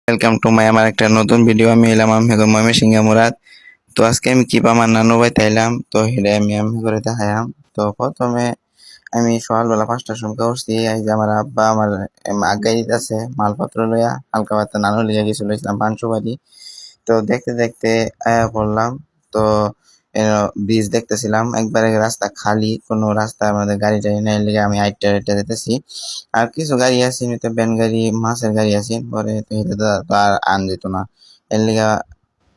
Welcome to my আমার একটা নতুন ভিডিও। আমি এলাম আমি ময়মনসিংহ মুরাদ। তো আজকে আমি কি আমার নানু বাড়িতে আইলাম, তো হেডে আমি করে দেখাইলাম। তো প্রথমে আমি সকালবেলা 5টার সময় উঠছি। এই যে আমার আব্বা আমার আগাই আছে মালপত্র লইয়া হালকা পাতলা নানু লিয়া গেছিল ইসলাম পাঞ্চবাড়ি। তো দেখতে দেখতে আয়া পড়লাম। তো ব্রিজ দেখতেছিলাম, একবারে রাস্তা খালি, কোনো রাস্তা আমাদের গাড়ি টাড়ি নাই, লেগে আমি আইটা আইটা যেতেছি। আর কিছু গাড়ি আছে, তো ভ্যান গাড়ি মাছের গাড়ি আছে, পরে তো এটা তো আর আন যেত না, এর লিগা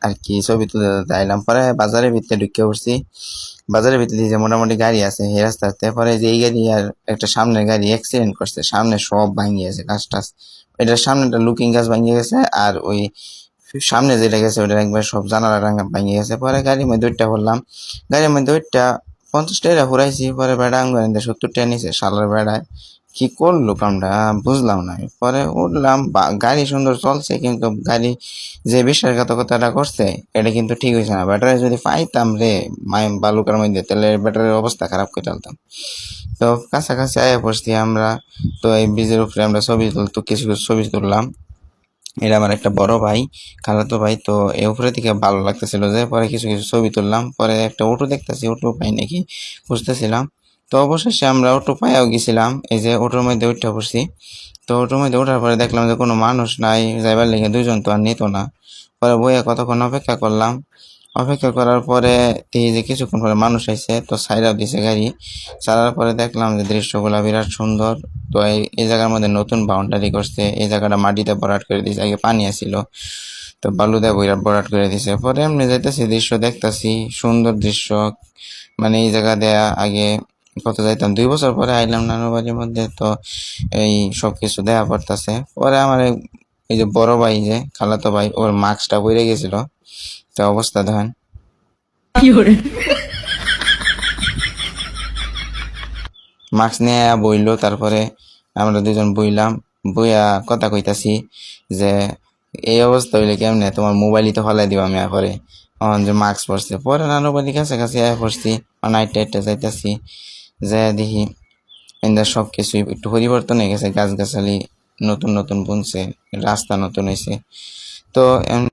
আর কি ছবি তুলে যাইলাম। পরে বাজারের ভিতরে ঢুকে উঠছি। বাজারের ভিতরে যে মোটামুটি গাড়ি আছে এই রাস্তাতে, পরে যে এই গাড়ি আর একটা সামনের গাড়ি অ্যাক্সিডেন্ট করছে, সামনে সব ভাঙিয়ে গেছে গাছ টাছ। এটার সামনেটা লুকিং গাছ ভাঙিয়ে গেছে, আর ওই সামনে যেটা গেছে ওটা একবার সব জানালা টাঙ্গা ভেঙে গেছে। পরে গাড়ির মধ্যে ওইটা করলাম, গাড়ির মধ্যে ওইটা 50 টাকা ঘুরাইছি। পরে বেড়া আঙ্গুর 70 টাকা নিছে শালার বেড়ায়। কি করলো কামটা বুঝলাম না। পরে উঠলাম, গাড়ি সুন্দর চলছে, কিন্তু গাড়ি যে বিশ্বাসঘাতকতাটা করছে এটা কিন্তু ঠিক হয়েছে না। ব্যাটারি যদি পাইতাম রে বালুকার মধ্যে, তাহলে ব্যাটারির অবস্থা খারাপ করে ফেলতাম। তো কাছাকাছি আয়া পড়ছি আমরা। তো এই ব্রিজের উপরে আমরা ছবি তুলতো, কিছু কিছু ছবি তুললাম। এটা আমার একটা বড় ভাই, খালাতো ভাই। তো এই উপরে থেকে ভালো লাগতেছিল, যে পরে কিছু কিছু ছবি তুললাম। পরে একটা অটো দেখতেছি, অটো পাই নাকি খুঁজতেছিলাম। তো অবশেষে আমরা অটো পাইয়াও গেছিলাম, এই যে অটোর মধ্যে উঠে পড়ছি। তো অটোর মধ্যে ওঠার পরে দেখলাম যে কোনো মানুষ নাই, যাইবার লেগে দুইজন তো আর নিত না। পরে বইয়া কতক্ষণ অপেক্ষা করলাম। অপেক্ষা করার পরে দেখি যে কিছুক্ষণ পরে মানুষ আইছে, তো সাইডাও দিছে গাড়ি। ছাড়ার পরে দেখলাম যে দৃশ্যগুলা বিরাট সুন্দর। তো এই জায়গার মধ্যে নতুন বাউন্ডারি করছে, এই জায়গাটা মাটিতে ভরাট করে দিছে, আগে পানি আসিল, তো বালু দিয়ে ভরাট করে দিছে। পরে এমনি যাইতেছি, দৃশ্য দেখতেছি, সুন্দর দৃশ্য। মানে এই জায়গা দেয়া আগে কত যাইতাম, 2 বছর পরে আইলাম নানুর বাড়ির মধ্যে। তো এই সব কিছু দেয়া পড়তেছে। পরে আমার এই যে বড় ভাই, যে খালাতো ভাই, ওর মাস্কটা পড়ে গেছিল। তো অবস্থা দেখেন, মাস্ক নিয়ে বইলো। তারপরে আমরা দুজন বইলাম, বইয়া কথা কইতাছি যে এই অবস্থা হইলে কেমনে, তোমার মোবাইলই তো ফলাই দিব আমি করে যে মাস্ক পরছে। পরে নানু বাড়ির কাছাকাছি আয়া পড়ছি, নাইটটা একটা যাইতাছি, যে দেখি এদের সব কিছুই একটু পরিবর্তন হয়ে গেছে, গাছগাছালি নতুন নতুন বুনছে, রাস্তা নতুন হয়েছে। তো